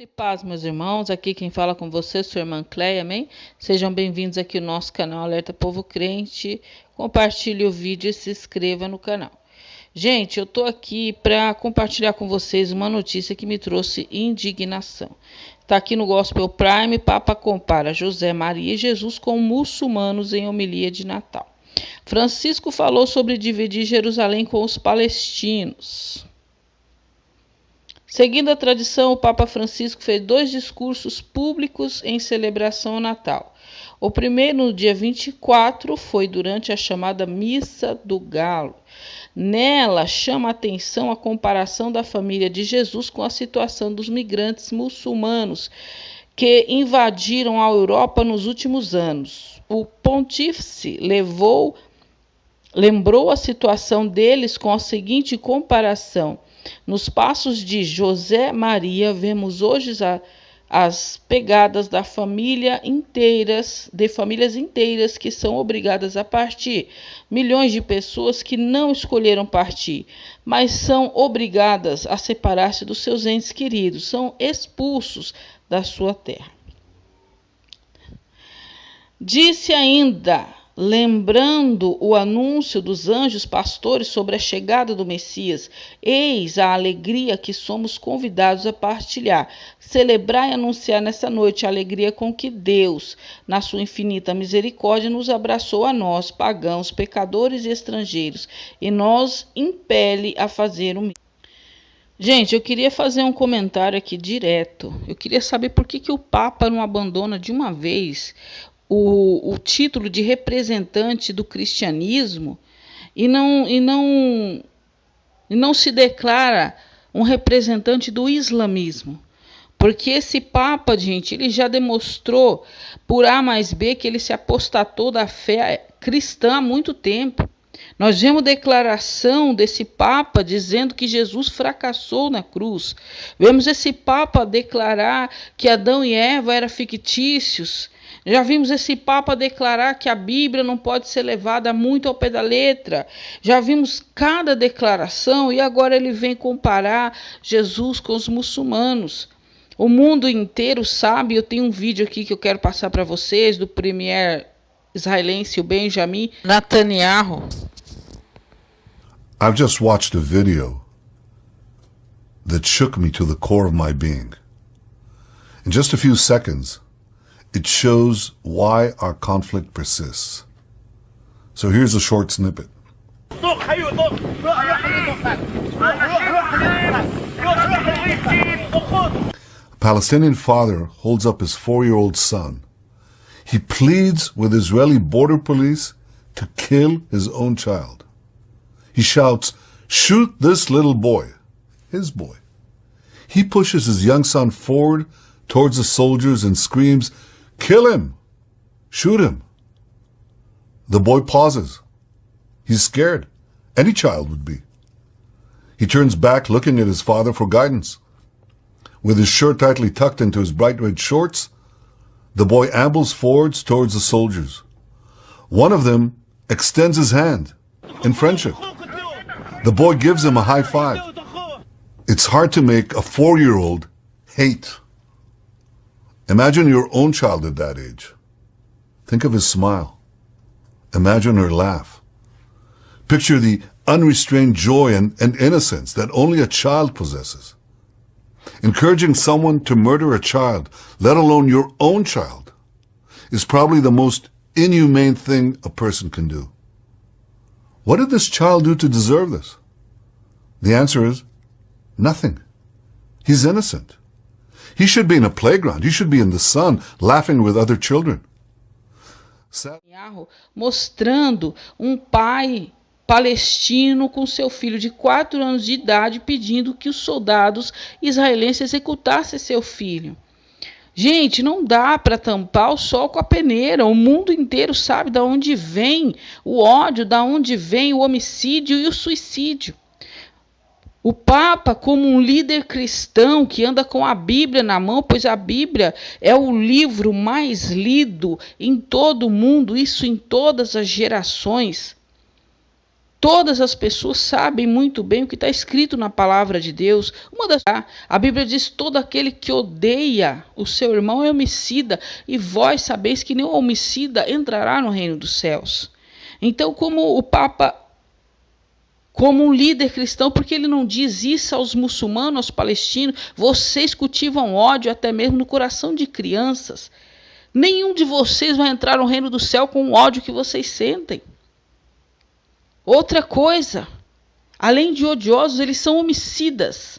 E paz, meus irmãos, aqui quem fala com você, sua irmã Cleia, amém? Sejam bem-vindos aqui ao nosso canal Alerta Povo Crente. Compartilhe o vídeo e se inscreva no canal. Gente, eu tô aqui para compartilhar com vocês uma notícia que me trouxe indignação. Tá aqui no Gospel Prime, Papa compara José, Maria e Jesus com muçulmanos em homilia de Natal. Francisco falou sobre dividir Jerusalém com os palestinos. Seguindo a tradição, o Papa Francisco fez 2 discursos públicos em celebração ao Natal. O primeiro, no dia 24, foi durante a chamada Missa do Galo. Nela, chama a atenção a comparação da família de Jesus com a situação dos migrantes muçulmanos que invadiram a Europa nos últimos anos. O pontífice lembrou a situação deles com a seguinte comparação: nos passos de José Maria, vemos hoje as pegadas de famílias inteiras que são obrigadas a partir. Milhões de pessoas que não escolheram partir, mas são obrigadas a separar-se dos seus entes queridos, são expulsos da sua terra. Disse ainda, lembrando o anúncio dos anjos pastores sobre a chegada do Messias: eis a alegria que somos convidados a partilhar. Celebrar e anunciar nessa noite a alegria com que Deus, na sua infinita misericórdia, nos abraçou a nós, pagãos, pecadores e estrangeiros, e nos impele a fazer o mesmo. Gente, eu queria fazer um comentário aqui direto. Eu queria saber por que o Papa não abandona de uma vez o título de representante do cristianismo e não se declara um representante do islamismo. Porque esse Papa, gente, ele já demonstrou por A mais B que ele se apostatou da fé cristã há muito tempo. Nós vemos declaração desse Papa dizendo que Jesus fracassou na cruz. Vemos esse Papa declarar que Adão e Eva eram fictícios. Já vimos esse Papa declarar que a Bíblia não pode ser levada muito ao pé da letra. Já vimos cada declaração e agora ele vem comparar Jesus com os muçulmanos. O mundo inteiro sabe, eu tenho um vídeo aqui que eu quero passar para vocês, do premier israelense, o Benjamin Netanyahu. I've just watched a video that shook me to the core of my being. In just a few seconds, it shows why our conflict persists. So here's a short snippet. A Palestinian father holds up his 4-year-old son. He pleads with Israeli border police to kill his own child. He shouts, "Shoot this little boy," his boy. He pushes his young son forward towards the soldiers and screams, "Kill him! Shoot him!" The boy pauses. He's scared. Any child would be. He turns back, looking at his father for guidance. With his shirt tightly tucked into his bright red shorts, the boy ambles forwards towards the soldiers. One of them extends his hand in friendship. The boy gives him a high five. It's hard to make a 4-year-old hate. Imagine your own child at that age. Think of his smile. Imagine her laugh. Picture the unrestrained joy and innocence that only a child possesses. Encouraging someone to murder a child, let alone your own child, is probably the most inhumane thing a person can do. What did this child do to deserve this? The answer is nothing. He's innocent. He should be in a playground. He should be in the sun, laughing with other children. Mostrando pai palestino com seu filho de 4 anos de idade pedindo que os soldados israelenses executassem seu filho. Gente, não dá para tampar o sol com a peneira. O mundo inteiro sabe de onde vem o ódio, de onde vem o homicídio e o suicídio. O Papa, como um líder cristão que anda com a Bíblia na mão, pois a Bíblia é o livro mais lido em todo o mundo, isso em todas as gerações. Todas as pessoas sabem muito bem o que está escrito na palavra de Deus. A Bíblia diz: todo aquele que odeia o seu irmão é homicida, e vós sabeis que nenhum homicida entrará no reino dos céus. Então, como o Papa, como um líder cristão, porque ele não diz isso aos muçulmanos, aos palestinos: vocês cultivam ódio até mesmo no coração de crianças. Nenhum de vocês vai entrar no reino do céu com o ódio que vocês sentem. Outra coisa, além de odiosos, eles são homicidas.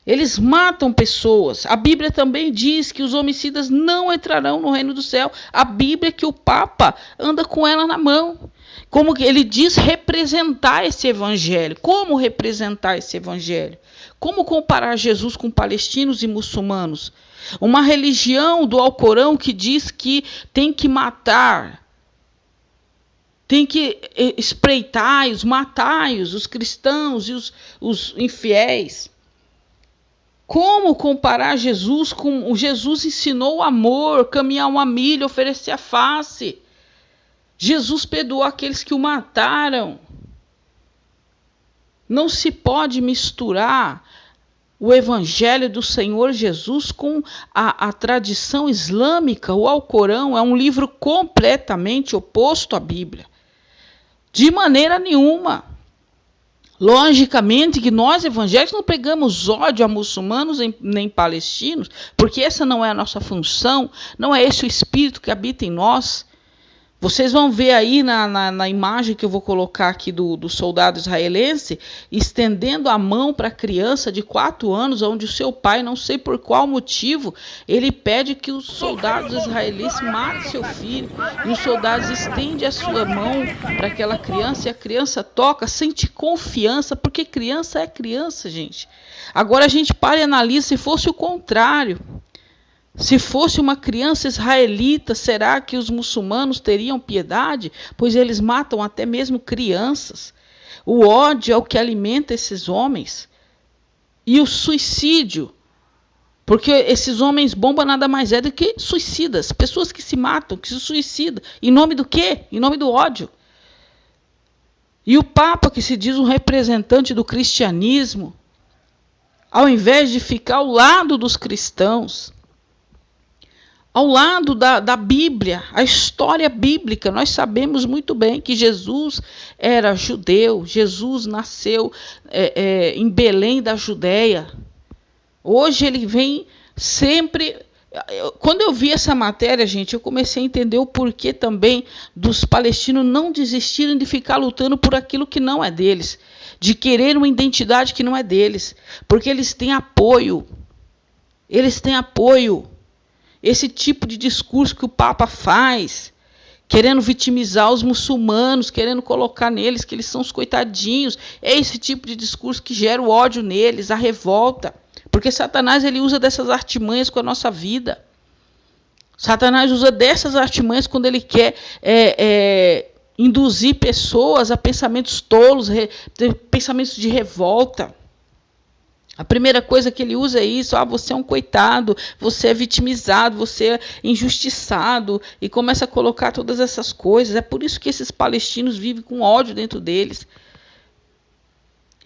Eles matam pessoas. A Bíblia também diz que os homicidas não entrarão no reino do céu. A Bíblia que o Papa anda com ela na mão. Como ele diz, representar esse evangelho. Como representar esse evangelho? Como comparar Jesus com palestinos e muçulmanos? Uma religião do Alcorão que diz que tem que matar, tem que espreitar-os, matar-os, os cristãos e os infiéis. Como comparar Jesus com... Jesus ensinou o amor, caminhar uma milha, oferecer a face. Jesus perdoou aqueles que o mataram. Não se pode misturar o evangelho do Senhor Jesus com a tradição islâmica. O Alcorão é um livro completamente oposto à Bíblia. De maneira nenhuma. Logicamente que nós evangélicos não pregamos ódio a muçulmanos nem palestinos, porque essa não é a nossa função, não é esse o espírito que habita em nós. Vocês vão ver aí na imagem que eu vou colocar aqui do soldado israelense, estendendo a mão para a criança de 4 anos, onde o seu pai, não sei por qual motivo, ele pede que os soldados israelenses matem seu filho. E os soldados estendem a sua mão para aquela criança, e a criança toca, sente confiança, porque criança é criança, gente. Agora a gente para e analisa se fosse o contrário. Se fosse uma criança israelita, será que os muçulmanos teriam piedade? Pois eles matam até mesmo crianças. O ódio é o que alimenta esses homens. E o suicídio, porque esses homens bomba nada mais é do que suicidas, pessoas que se matam, que se suicidam. Em nome do quê? Em nome do ódio. E o Papa, que se diz um representante do cristianismo, ao invés de ficar ao lado dos cristãos, ao lado da Bíblia, a história bíblica, nós sabemos muito bem que Jesus era judeu, Jesus nasceu em Belém da Judéia. Hoje ele vem sempre... Quando eu vi essa matéria, gente, eu comecei a entender o porquê também dos palestinos não desistirem de ficar lutando por aquilo que não é deles, de querer uma identidade que não é deles, porque eles têm apoio. Eles têm apoio. Esse tipo de discurso que o Papa faz, querendo vitimizar os muçulmanos, querendo colocar neles que eles são os coitadinhos, é esse tipo de discurso que gera o ódio neles, a revolta. Porque Satanás ele usa dessas artimanhas com a nossa vida. Satanás usa dessas artimanhas quando ele quer induzir pessoas a pensamentos tolos, pensamentos de revolta. A primeira coisa que ele usa é isso: você é um coitado, você é vitimizado, você é injustiçado, e começa a colocar todas essas coisas. É por isso que esses palestinos vivem com ódio dentro deles.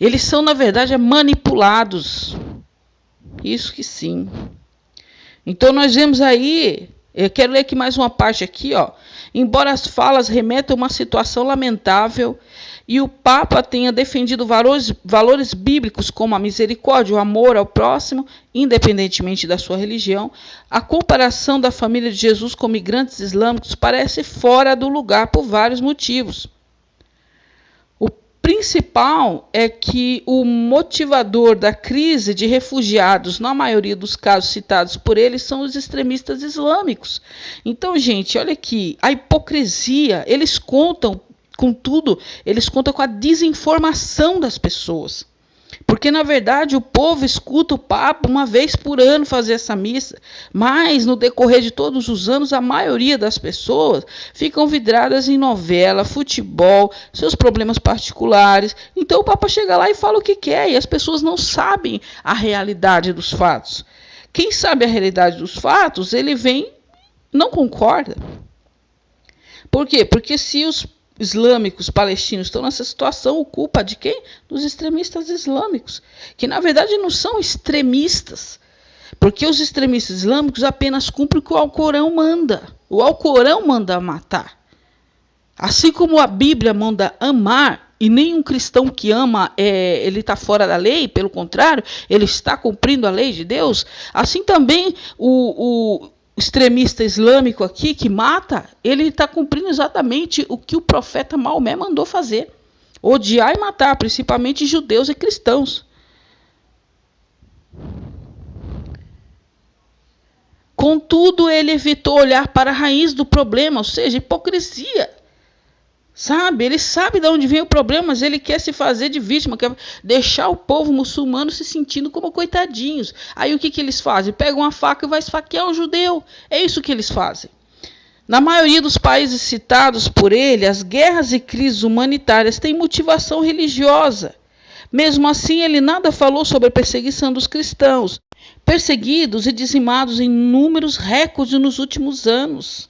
Eles são, na verdade, manipulados. Isso que sim. Então nós vemos aí, eu quero ler aqui mais uma parte aqui, ó. Embora as falas remetam a uma situação lamentável, e o Papa tenha defendido valores bíblicos como a misericórdia, o amor ao próximo, independentemente da sua religião, a comparação da família de Jesus com migrantes islâmicos parece fora do lugar por vários motivos. O principal é que o motivador da crise de refugiados, na maioria dos casos citados por ele, são os extremistas islâmicos. Então, gente, olha aqui, a hipocrisia, eles contam com tudo, eles contam com a desinformação das pessoas. Porque, na verdade, o povo escuta o Papa uma vez por ano fazer essa missa, mas, no decorrer de todos os anos, a maioria das pessoas ficam vidradas em novela, futebol, seus problemas particulares. Então, o Papa chega lá e fala o que quer, e as pessoas não sabem a realidade dos fatos. Quem sabe a realidade dos fatos, ele vem, não concorda. Por quê? Porque se islâmicos palestinos estão nessa situação, culpa de quem? Dos extremistas islâmicos, que na verdade não são extremistas, porque os extremistas islâmicos apenas cumprem o que o Alcorão manda. O Alcorão manda matar. Assim como a Bíblia manda amar, e nenhum cristão que ama, ele está fora da lei, pelo contrário, ele está cumprindo a lei de Deus, assim também o extremista islâmico aqui, que mata, ele está cumprindo exatamente o que o profeta Maomé mandou fazer. Odiar e matar, principalmente judeus e cristãos. Contudo, ele evitou olhar para a raiz do problema, ou seja, hipocrisia. Sabe, ele sabe de onde vem o problema, mas ele quer se fazer de vítima, quer deixar o povo muçulmano se sentindo como coitadinhos. Aí o que eles fazem? Pegam uma faca e vai esfaquear o judeu. É isso que eles fazem. Na maioria dos países citados por ele, as guerras e crises humanitárias têm motivação religiosa. Mesmo assim, ele nada falou sobre a perseguição dos cristãos, perseguidos e dizimados em números recordes nos últimos anos.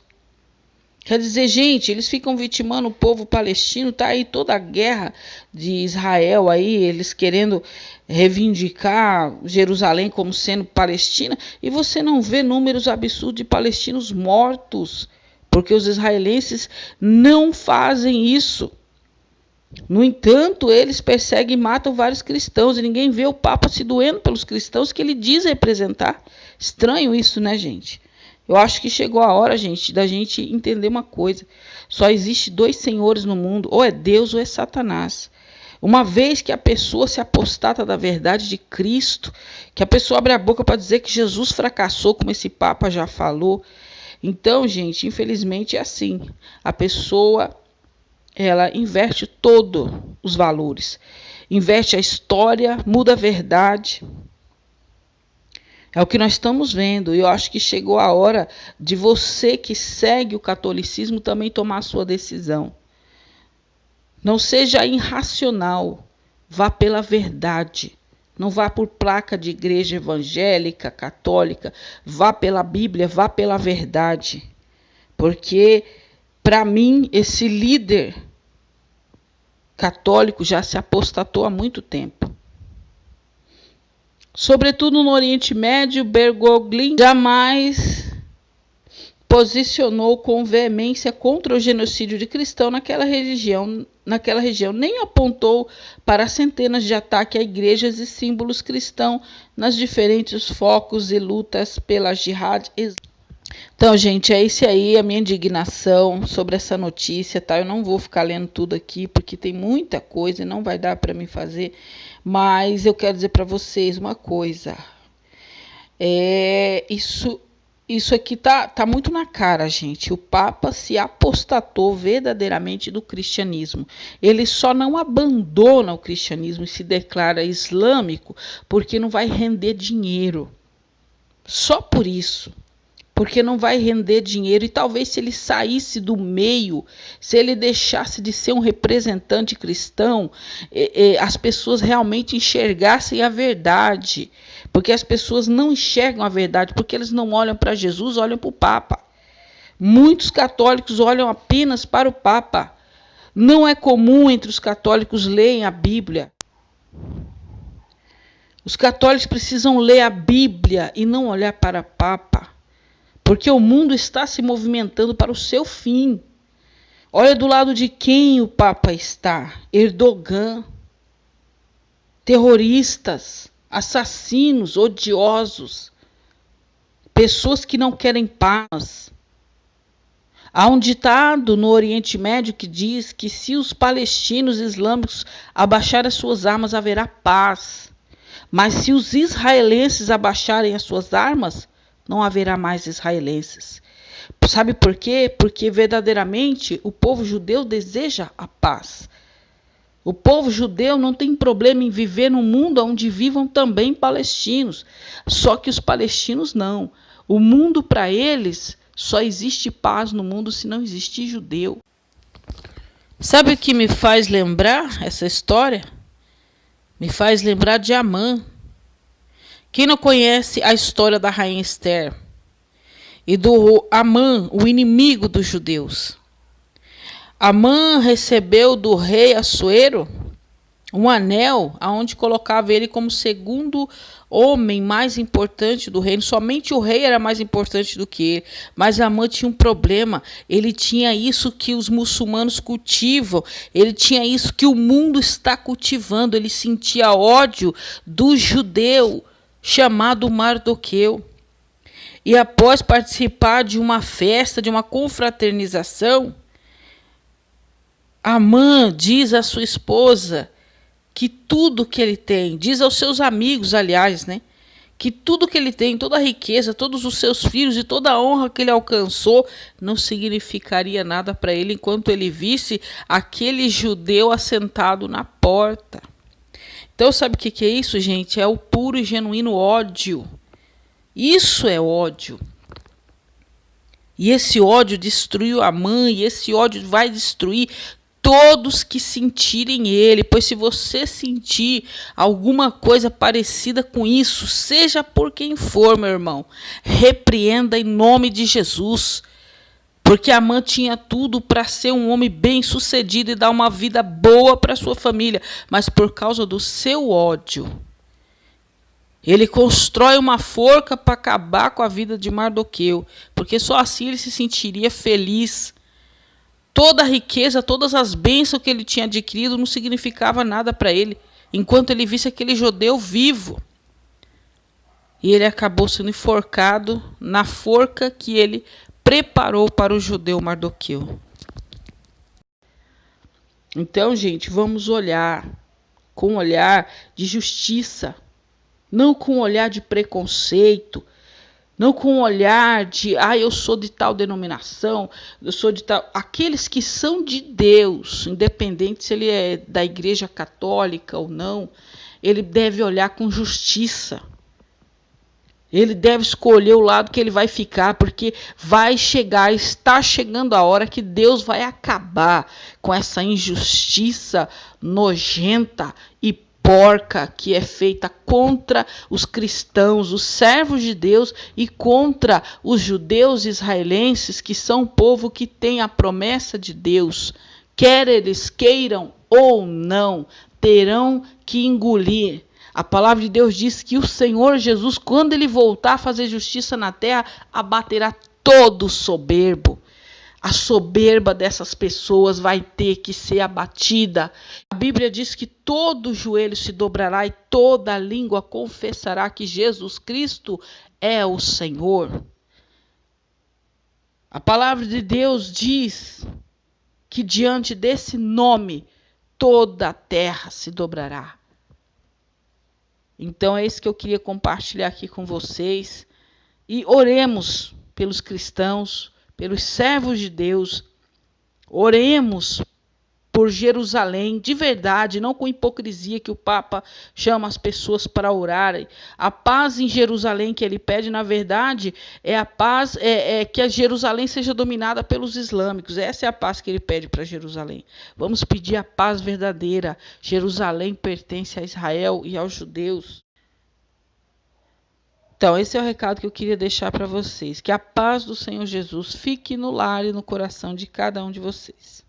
Quer dizer, gente, eles ficam vitimando o povo palestino, tá aí toda a guerra de Israel aí, eles querendo reivindicar Jerusalém como sendo Palestina, e você não vê números absurdos de palestinos mortos, porque os israelenses não fazem isso. No entanto, eles perseguem e matam vários cristãos, e ninguém vê o Papa se doendo pelos cristãos que ele diz representar. Estranho isso, né, gente? Eu acho que chegou a hora, gente, da gente entender uma coisa. Só existe dois senhores no mundo, ou é Deus ou é Satanás. Uma vez que a pessoa se apostata da verdade de Cristo, que a pessoa abre a boca para dizer que Jesus fracassou, como esse Papa já falou. Então, gente, infelizmente é assim. A pessoa, ela inverte todos os valores. Inverte a história, muda a verdade. É o que nós estamos vendo, e eu acho que chegou a hora de você que segue o catolicismo também tomar a sua decisão. Não seja irracional, vá pela verdade. Não vá por placa de igreja evangélica, católica, vá pela Bíblia, vá pela verdade. Porque, para mim, esse líder católico já se apostatou há muito tempo. Sobretudo no Oriente Médio, Bergoglin jamais posicionou com veemência contra o genocídio de cristãos naquela região, nem apontou para centenas de ataques a igrejas e símbolos cristãos nas diferentes focos e lutas pela jihad. Então, gente, é isso aí, a minha indignação sobre essa notícia, tá? Eu não vou ficar lendo tudo aqui, porque tem muita coisa e não vai dar para mim fazer, mas eu quero dizer para vocês uma coisa. Isso aqui tá muito na cara, gente. O Papa se apostatou verdadeiramente do cristianismo. Ele só não abandona o cristianismo e se declara islâmico porque não vai render dinheiro. Só por isso. Porque não vai render dinheiro, e talvez se ele saísse do meio, se ele deixasse de ser um representante cristão, as pessoas realmente enxergassem a verdade, porque as pessoas não enxergam a verdade, porque eles não olham para Jesus, olham para o Papa. Muitos católicos olham apenas para o Papa. Não é comum entre os católicos lerem a Bíblia. Os católicos precisam ler a Bíblia e não olhar para o Papa. Porque o mundo está se movimentando para o seu fim. Olha do lado de quem o Papa está. Erdogan. Terroristas, assassinos, odiosos. Pessoas que não querem paz. Há um ditado no Oriente Médio que diz que se os palestinos islâmicos abaixarem as suas armas, haverá paz. Mas se os israelenses abaixarem as suas armas, não haverá mais israelenses. Sabe por quê? Porque verdadeiramente o povo judeu deseja a paz. O povo judeu não tem problema em viver num mundo onde vivam também palestinos. Só que os palestinos não. O mundo para eles, só existe paz no mundo se não existir judeu. Sabe o que me faz lembrar essa história? Me faz lembrar de Amã. Quem não conhece a história da rainha Esther e do Amã, o inimigo dos judeus? Amã recebeu do rei Assuero um anel aonde colocava ele como segundo homem mais importante do reino. Somente o rei era mais importante do que ele. Mas Amã tinha um problema. Ele tinha isso que os muçulmanos cultivam. Ele tinha isso que o mundo está cultivando. Ele sentia ódio do judeu chamado Mardoqueu. E após participar de uma festa, de uma confraternização, Amã diz à sua esposa que tudo que ele tem, diz aos seus amigos, aliás, né, que tudo que ele tem, toda a riqueza, todos os seus filhos e toda a honra que ele alcançou, não significaria nada para ele enquanto ele visse aquele judeu assentado na porta. Então, sabe o que é isso, gente? É o puro e genuíno ódio. Isso é ódio. E esse ódio destruiu Amã, e esse ódio vai destruir todos que sentirem ele, pois se você sentir alguma coisa parecida com isso, seja por quem for, meu irmão, repreenda em nome de Jesus, porque Amã tinha tudo para ser um homem bem-sucedido e dar uma vida boa para sua família, mas por causa do seu ódio, ele constrói uma forca para acabar com a vida de Mardoqueu, porque só assim ele se sentiria feliz. Toda a riqueza, todas as bênçãos que ele tinha adquirido não significava nada para ele, enquanto ele visse aquele judeu vivo. E ele acabou sendo enforcado na forca que ele preparou para o judeu Mardoqueu. Então, gente, vamos olhar com um olhar de justiça, não com um olhar de preconceito, não com um olhar de, eu sou de tal denominação, eu sou de tal... Aqueles que são de Deus, independente se ele é da igreja católica ou não, ele deve olhar com justiça. Ele deve escolher o lado que ele vai ficar, porque vai chegar, está chegando a hora que Deus vai acabar com essa injustiça nojenta e porca que é feita contra os cristãos, os servos de Deus, e contra os judeus israelenses, que são um povo que tem a promessa de Deus. Quer eles queiram ou não, terão que engolir. A palavra de Deus diz que o Senhor Jesus, quando ele voltar a fazer justiça na terra, abaterá todo soberbo. A soberba dessas pessoas vai ter que ser abatida. A Bíblia diz que todo joelho se dobrará e toda língua confessará que Jesus Cristo é o Senhor. A palavra de Deus diz que diante desse nome toda a terra se dobrará. Então é isso que eu queria compartilhar aqui com vocês. E oremos pelos cristãos, pelos servos de Deus. Oremos por Jerusalém, de verdade, não com hipocrisia que o Papa chama as pessoas para orarem. A paz em Jerusalém que ele pede, na verdade, é a paz, que a Jerusalém seja dominada pelos islâmicos. Essa é a paz que ele pede para Jerusalém. Vamos pedir a paz verdadeira. Jerusalém pertence a Israel e aos judeus. Então, esse é o recado que eu queria deixar para vocês. Que a paz do Senhor Jesus fique no lar e no coração de cada um de vocês.